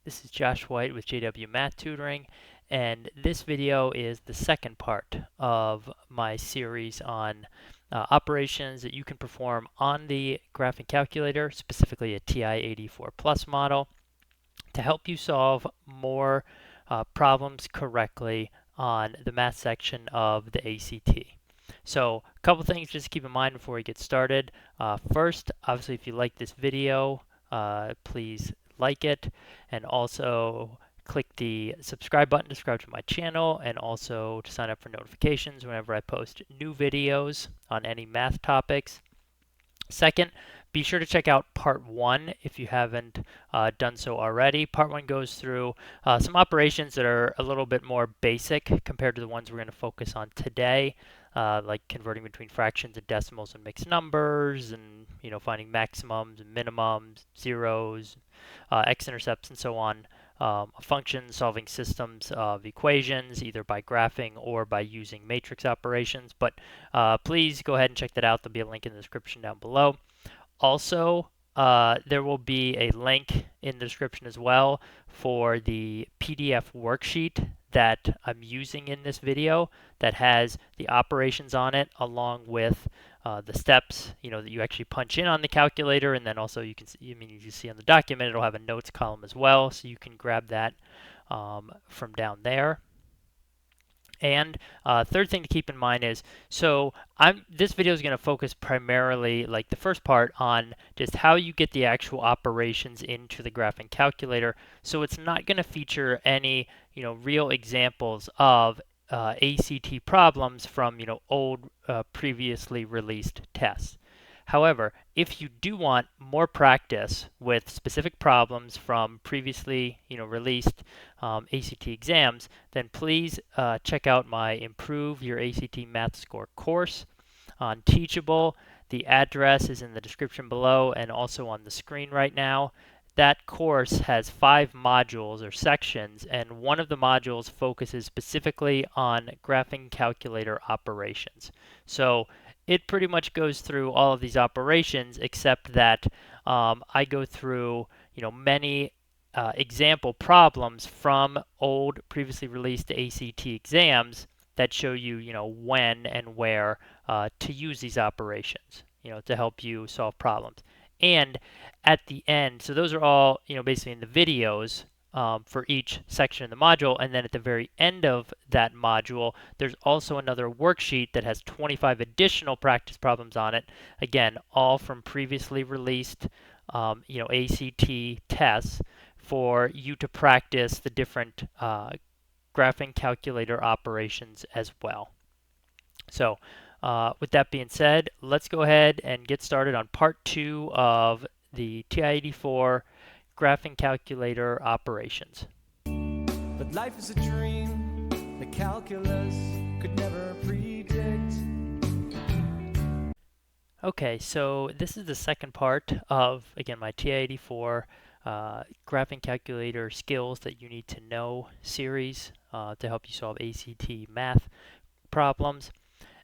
This is Josh White with JW Math Tutoring, and this video is the second part of my series on operations that you can perform on the graphing calculator, specifically a TI-84 Plus model, to help you solve more problems correctly on the math section of the ACT. So a couple things just to keep in mind before we get started. First, obviously, if you like this video, please like it, and also click the subscribe button to subscribe to my channel, and also to sign up for notifications whenever I post new videos on any math topics. Second, be sure to check out part one if you haven't done so already. Part one goes through some operations that are a little bit more basic compared to the ones we're going to focus on today, like converting between fractions and decimals and mixed numbers, and finding maximums and minimums, zeros, x-intercepts, and so on. Functions, solving systems of equations, either by graphing or by using matrix operations. But please go ahead and check that out. There'll be a link in the description down below. Also, there will be a link in the description as well for the PDF worksheet that I'm using in this video that has the operations on it, along with the steps, that you actually punch in on the calculator, and then also you can see, you see on the document, it'll have a notes column as well, so you can grab that from down there. And third thing to keep in mind is, this video is going to focus primarily, like the first part, on just how you get the actual operations into the graphing calculator. So it's not going to feature any, real examples of ACT problems from, old previously released tests. However, if you do want more practice with specific problems from previously, released ACT exams, then please check out my Improve Your ACT Math Score course on Teachable. The address is in the description below and also on the screen right now. That course has 5 modules or sections, and one of the modules focuses specifically on graphing calculator operations. So it pretty much goes through all of these operations, except that I go through many example problems from old previously released ACT exams that show you when and where to use these operations to help you solve problems. And at the end, so those are all basically in the videos for each section of the module, and then at the very end of that module, there's also another worksheet that has 25 additional practice problems on it. Again, all from previously released ACT tests for you to practice the different graphing calculator operations as well. So with that being said, let's go ahead and get started on part 2 of the TI-84 graphing calculator operations. But life is a dream the calculus could never predict. Okay, so this is the second part of, again, my TI-84 graphing calculator skills that you need to know series to help you solve ACT math problems.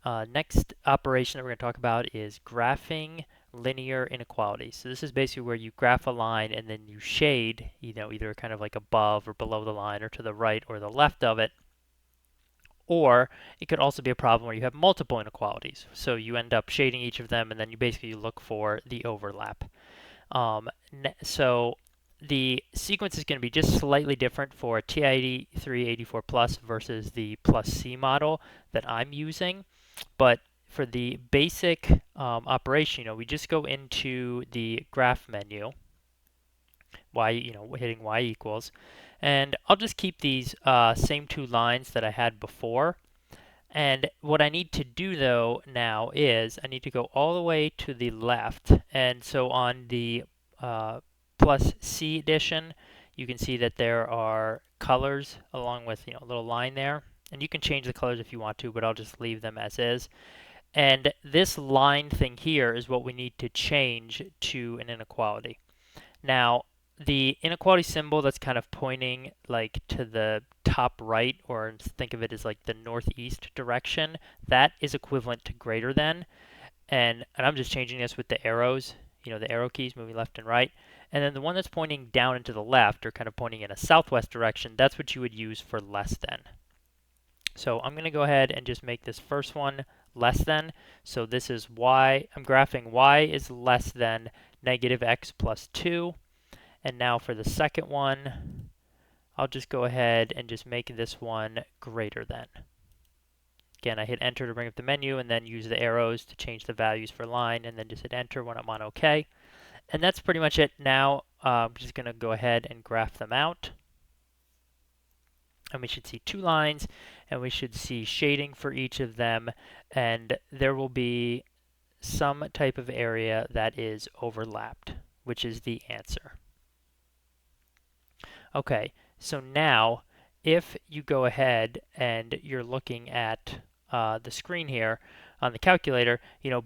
Next operation that we're going to talk about is graphing linear inequalities. So this is basically where you graph a line and then you shade, either kind of like above or below the line or to the right or the left of it. Or it could also be a problem where you have multiple inequalities. So you end up shading each of them and then you basically look for the overlap. So the sequence is going to be just slightly different for TI-83 84 Plus versus the Plus C model that I'm using. But for the basic operation, we just go into the graph menu, hitting y equals, and I'll just keep these same 2 lines that I had before. And what I need to do though now is I need to go all the way to the left, and so on the Plus C edition, you can see that there are colors along with a little line there. And you can change the colors if you want to, but I'll just leave them as is. And this line thing here is what we need to change to an inequality. Now, the inequality symbol that's kind of pointing like to the top right, or think of it as like the northeast direction, that is equivalent to greater than. And I'm just changing this with the arrows, the arrow keys moving left and right. And then the one that's pointing down and to the left, or kind of pointing in a southwest direction, that's what you would use for less than. So I'm going to go ahead and just make this first one less than. So this is y. I'm graphing y is less than negative x plus 2. And now for the second one, I'll just go ahead and just make this one greater than. Again, I hit enter to bring up the menu and then use the arrows to change the values for line and then just hit enter when I'm on OK. And that's pretty much it. Now I'm just going to go ahead and graph them out. And we should see two lines, and we should see shading for each of them, and there will be some type of area that is overlapped, which is the answer. Okay, so now if you go ahead and you're looking at the screen here on the calculator,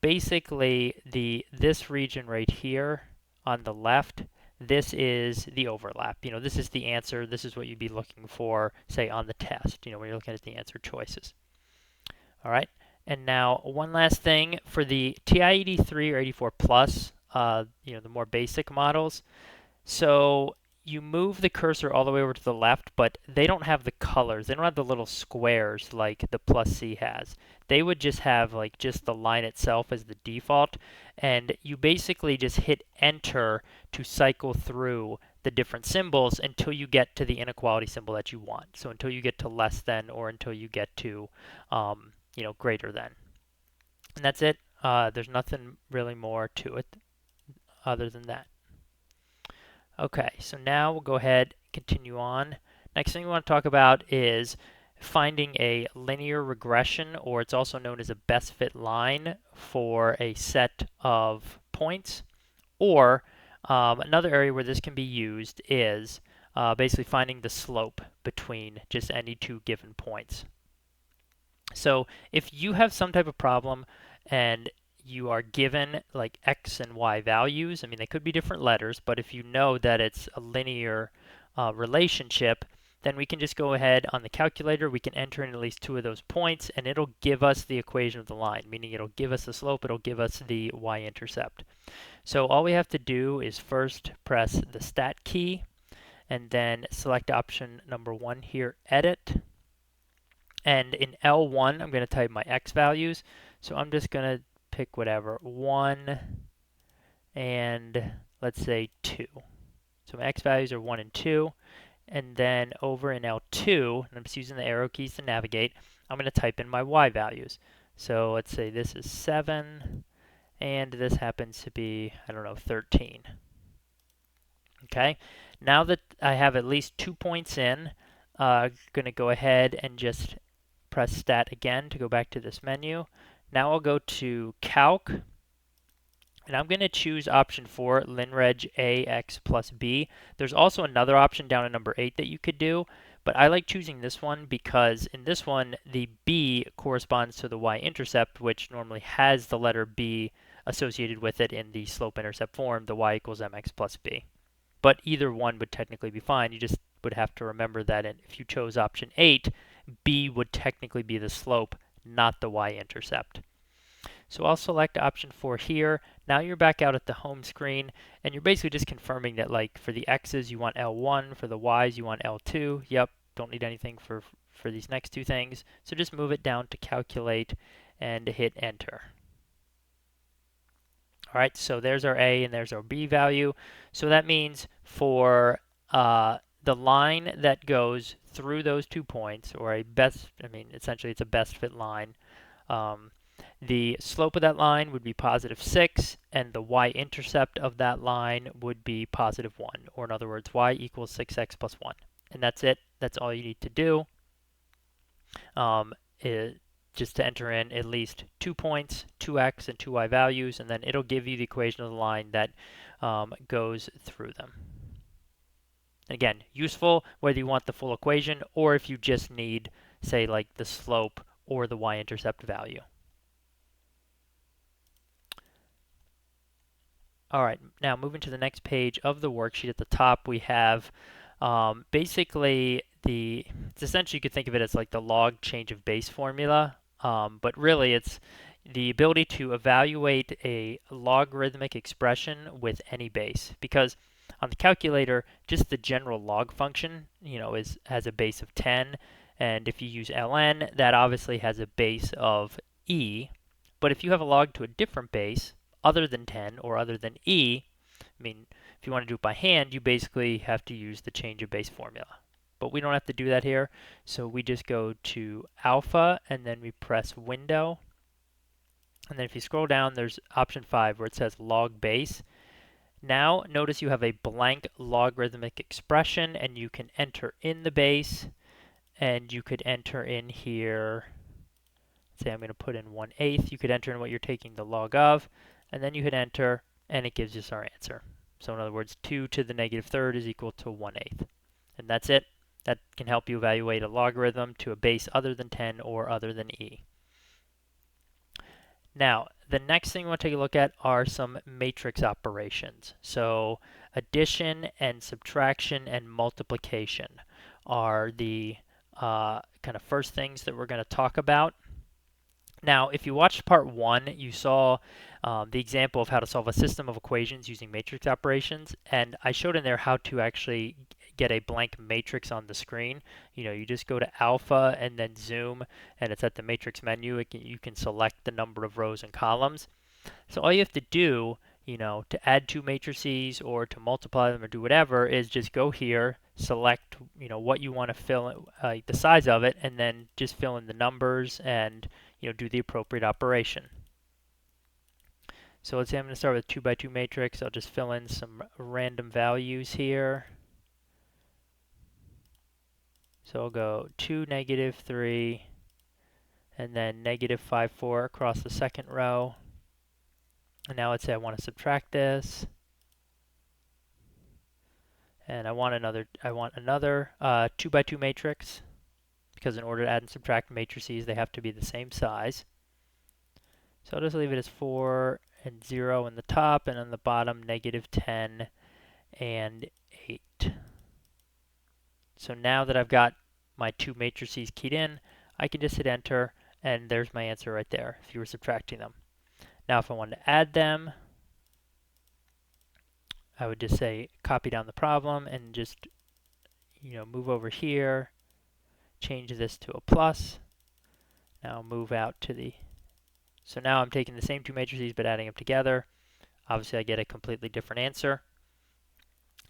basically this region right here on the left, this is the overlap. This is the answer. This is what you'd be looking for, say, on the test, when you're looking at the answer choices. All right, and now one last thing for the TI-83 or 84 Plus, the more basic models. So you move the cursor all the way over to the left, but they don't have the colors. They don't have the little squares like the Plus C has. They would just have like just the line itself as the default, and you basically just hit enter to cycle through the different symbols until you get to the inequality symbol that you want. So until you get to less than or until you get to greater than. And that's it. There's nothing really more to it other than that. Okay, so now we'll go ahead and continue on. Next thing we want to talk about is finding a linear regression, or it's also known as a best fit line for a set of points. Or another area where this can be used is basically finding the slope between just any two given points. So if you have some type of problem and you are given like x and y values, I mean, they could be different letters, but if you know that it's a linear relationship, then we can just go ahead on the calculator, we can enter in at least two of those points, and it'll give us the equation of the line, meaning it'll give us the slope, it'll give us the y-intercept. So all we have to do is first press the stat key, and then select option number 1 here, edit. And in L1, I'm going to type my x values. So I'm just going to pick whatever, 1 and let's say 2. So my x values are 1 and 2. And then over in L2, and I'm just using the arrow keys to navigate, I'm going to type in my y values. So let's say this is 7, and this happens to be, I don't know, 13. Okay, now that I have at least 2 points in, I'm going to go ahead and just press stat again to go back to this menu. Now I'll go to calc, and I'm going to choose option 4, linreg ax plus b. There's also another option down at number 8 that you could do, but I like choosing this one because in this one the b corresponds to the y-intercept, which normally has the letter b associated with it in the slope-intercept form, the y equals mx plus b. But either one would technically be fine. You just would have to remember that if you chose option 8, b would technically be the slope, not the y-intercept. So I'll select option 4 here. Now you're back out at the home screen, and you're basically just confirming that, like, for the x's you want L1, for the y's you want L2. Yep, don't need anything for these next two things. So just move it down to calculate and hit enter. All right, so there's our a and there's our b value. So that means for the line that goes through those 2 points, or essentially it's a best fit line, the slope of that line would be positive 6, and the y-intercept of that line would be positive 1, or in other words, y equals 6x plus 1. And that's it. That's all you need to do. Just to enter in at least 2 points, 2x and 2y values, and then it'll give you the equation of the line that goes through them. Again, useful whether you want the full equation or if you just need, say, like the slope or the y-intercept value. All right, now moving to the next page of the worksheet. At the top, we have basically it's essentially, you could think of it as like the log change of base formula, but really it's the ability to evaluate a logarithmic expression with any base. Because On the calculator, just the general log function, has a base of 10, and if you use ln, that obviously has a base of e. But if you have a log to a different base, other than 10 or other than e, if you want to do it by hand, you basically have to use the change of base formula. But we don't have to do that here, so we just go to alpha, and then we press window. And then if you scroll down, there's option 5 where it says log base. Now, notice you have a blank logarithmic expression, and you can enter in the base, and you could enter in here, say I'm going to put in 1/8. You could enter in what you're taking the log of, and then you hit enter, and it gives us our answer. So in other words, 2 to the negative third is equal to 1/8. And that's it. That can help you evaluate a logarithm to a base other than 10 or other than e. Now, the next thing we want to take a look at are some matrix operations. So addition and subtraction and multiplication are the kind of first things that we're going to talk about. Now, if you watched part 1, you saw the example of how to solve a system of equations using matrix operations, and I showed in there how to actually get a blank matrix on the screen. You just go to alpha and then zoom, and it's at the matrix menu. You can select the number of rows and columns. So all you have to do, to add two matrices or to multiply them or do whatever is just go here, select, what you want to fill in, the size of it, and then just fill in the numbers and, do the appropriate operation. So let's say I'm going to start with a 2 by 2 matrix. I'll just fill in some random values here. So I'll go 2, negative 3, and then negative 5, 4 across the second row. And now let's say I want to subtract this. And I want another 2 by 2 matrix, because in order to add and subtract matrices, they have to be the same size. So I'll just leave it as 4 and 0 in the top, and on the bottom, negative 10 and 8. So now that I've got my two matrices keyed in, I can just hit enter, and there's my answer right there if you were subtracting them. Now if I wanted to add them, I would just say copy down the problem and just move over here, change this to a plus. Now move out to the, so now I'm taking the same two matrices but adding them together. Obviously I get a completely different answer.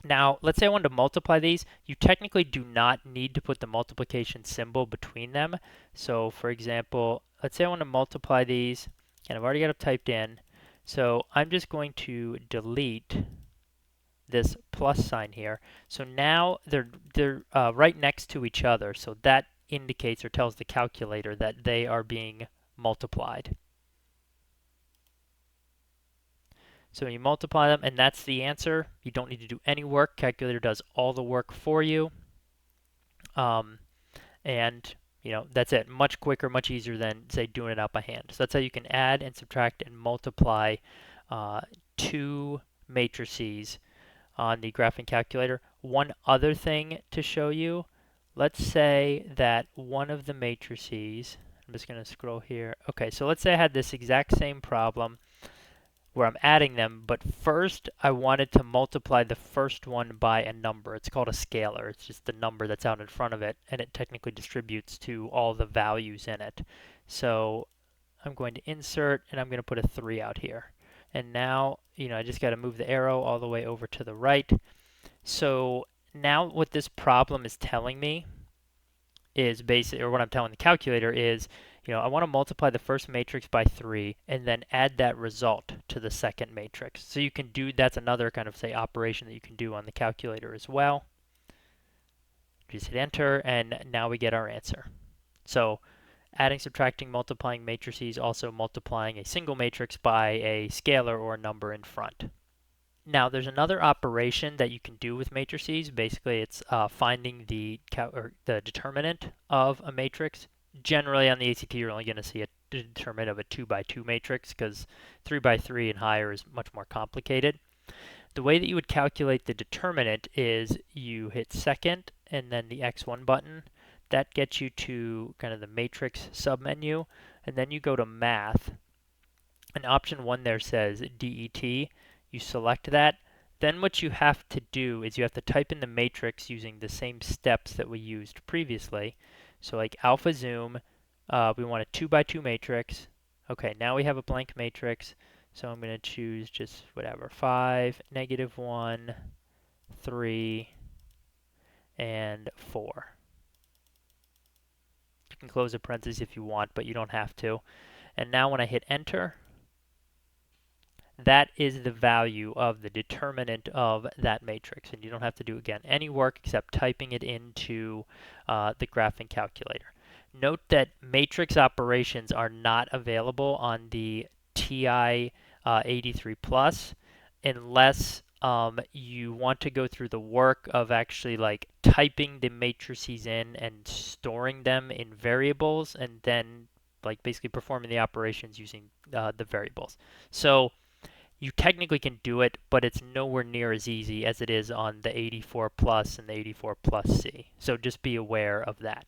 Now let's say I wanted to multiply these. You technically do not need to put the multiplication symbol between them. So for example, let's say I want to multiply these, and I've already got it typed in. So I'm just going to delete this plus sign here. So now they're right next to each other. So that indicates or tells the calculator that they are being multiplied. So when you multiply them, and that's the answer. You don't need to do any work. Calculator does all the work for you. And that's it. Much quicker, much easier than, say, doing it out by hand. So that's how you can add and subtract and multiply two matrices on the graphing calculator. One other thing to show you, let's say that one of the matrices, I'm just going to scroll here. Okay, so let's say I had this exact same problem where I'm adding them, but first I wanted to multiply the first one by a number. It's called a scalar. It's just the number that's out in front of it, and it technically distributes to all the values in it. So I'm going to insert, and I'm going to put a 3 out here. And now, I just got to move the arrow all the way over to the right. So now what this problem is telling me is basically, or what I'm telling the calculator is, I want to multiply the first matrix by 3 and then add that result to the second matrix. So you can do, that's another kind of, say, operation that you can do on the calculator as well. Just hit enter, and now we get our answer. So adding, subtracting, multiplying matrices, also multiplying a single matrix by a scalar or a number in front. Now there's another operation that you can do with matrices. Basically it's finding the determinant of a matrix. Generally on the ACT you're only going to see a determinant of a 2 by 2 matrix, because 3 by 3 and higher is much more complicated. The way that you would calculate the determinant is you hit second and then the X1 button. That gets you to kind of the matrix submenu, and then you go to math, and option 1 there says DET. You select that. Then what you have to do is you have to type in the matrix using the same steps that we used previously. So like alpha zoom, we want a 2 by 2 matrix. Okay, now we have a blank matrix. So I'm going to choose just whatever, 5, -1, 3, and 4. You can close the parentheses if you want, but you don't have to. And now when I hit enter, that is the value of the determinant of that matrix. And you don't have to do, again, any work except typing it into the graphing calculator. Note that matrix operations are not available on the TI 83 Plus unless you want to go through the work of actually like typing the matrices in and storing them in variables and then like basically performing the operations using the variables. So you technically can do it, but it's nowhere near as easy as it is on the 84 Plus and the 84 Plus C. So just be aware of that.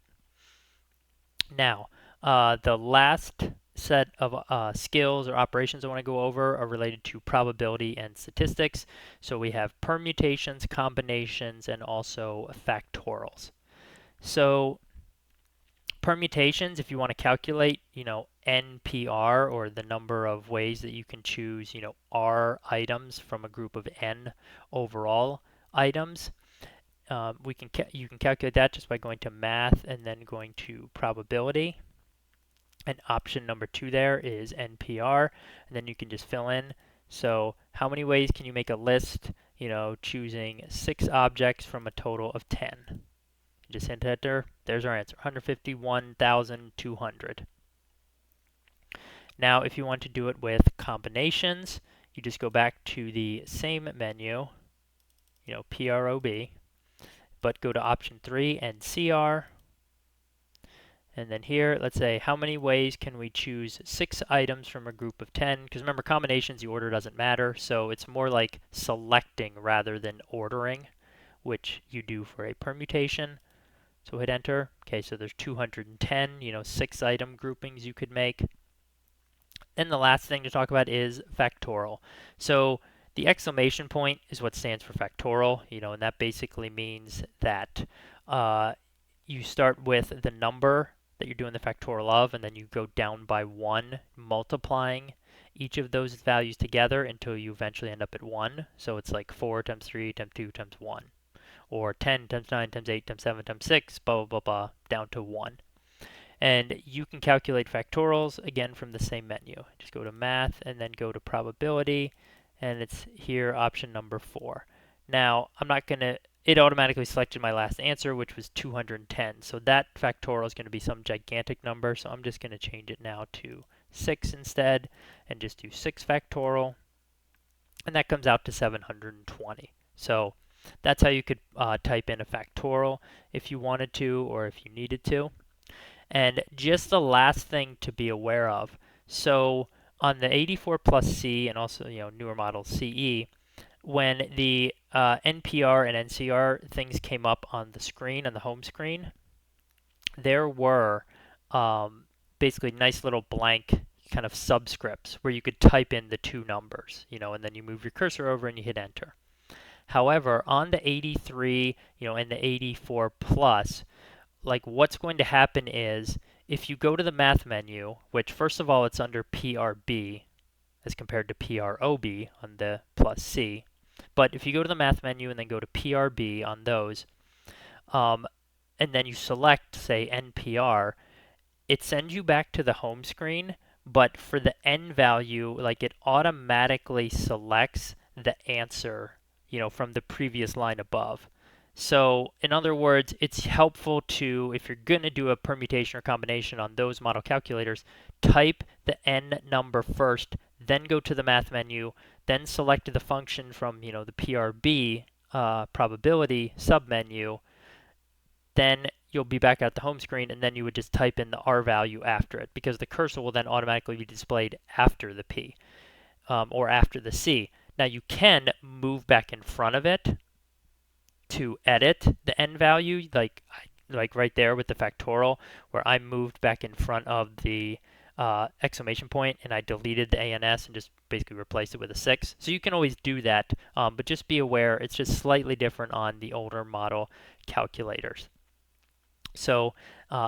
Now, the last set of skills or operations I want to go over are related to probability and statistics. So we have permutations, combinations, and also factorials. So permutations, if you want to calculate, NPR, or the number of ways that you can choose, R items from a group of N overall items, you can calculate that just by going to math and then going to probability. And option number 2 there is NPR, and then you can just fill in. So how many ways can you make a list, choosing 6 objects from a total of 10? Just hit enter. There's our answer, 151,200. Now, if you want to do it with combinations, you just go back to the same menu, PROB, but go to option 3 and CR. And then here, let's say, how many ways can we choose 6 items from a group of 10? Because remember, combinations, the order doesn't matter, so it's more like selecting rather than ordering, which you do for a permutation. So hit enter. Okay, so there's 210, 6 item groupings you could make. And the last thing to talk about is factorial. So the exclamation point is what stands for factorial, and that basically means that you start with the number that you're doing the factorial of, and then you go down by 1, multiplying each of those values together until you eventually end up at 1. So it's like 4 times 3 times 2 times 1. Or 10 times 9 times 8 times 7 times 6, blah, blah, blah, blah, down to 1. And you can calculate factorials, again, from the same menu. Just go to Math, and then go to Probability, and it's here, option number 4. Now, it automatically selected my last answer, which was 210. So that factorial is going to be some gigantic number, so I'm just going to change it now to 6 instead, and just do 6 factorial, and that comes out to 720. So that's how you could type in a factorial if you wanted to or if you needed to. And just the last thing to be aware of, so on the 84 Plus C and also newer model CE, when the NPR and NCR things came up on the screen, on the home screen, there were basically nice little blank kind of subscripts where you could type in the two numbers, and then you move your cursor over and you hit enter. However, on the 83, and the 84 Plus, like what's going to happen is if you go to the math menu, which first of all it's under PRB as compared to PROB on the Plus C, but if you go to the math menu and then go to PRB on those, and then you select, say, NPR, it sends you back to the home screen, but for the N value, like it automatically selects the answer from the previous line above. So in other words, it's helpful to, if you're going to do a permutation or combination on those model calculators, type the N number first, then go to the math menu, then select the function from the PRB probability submenu, then you'll be back at the home screen, and then you would just type in the R value after it, because the cursor will then automatically be displayed after the P or after the C. Now you can move back in front of it to edit the N value, like right there with the factorial, where I moved back in front of the exclamation point, and I deleted the ANS and just basically replaced it with a 6. So you can always do that, but just be aware it's just slightly different on the older model calculators. So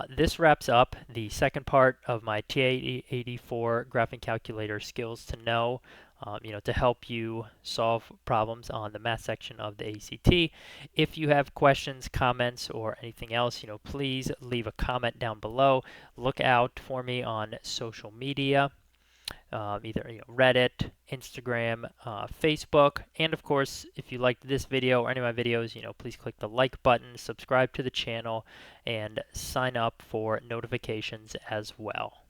this wraps up the second part of my TA84 graphing calculator skills to know, to help you solve problems on the math section of the ACT. If you have questions, comments, or anything else, please leave a comment down below. Look out for me on social media. Either Reddit, Instagram, Facebook, and of course, if you liked this video or any of my videos, please click the like button, subscribe to the channel, and sign up for notifications as well.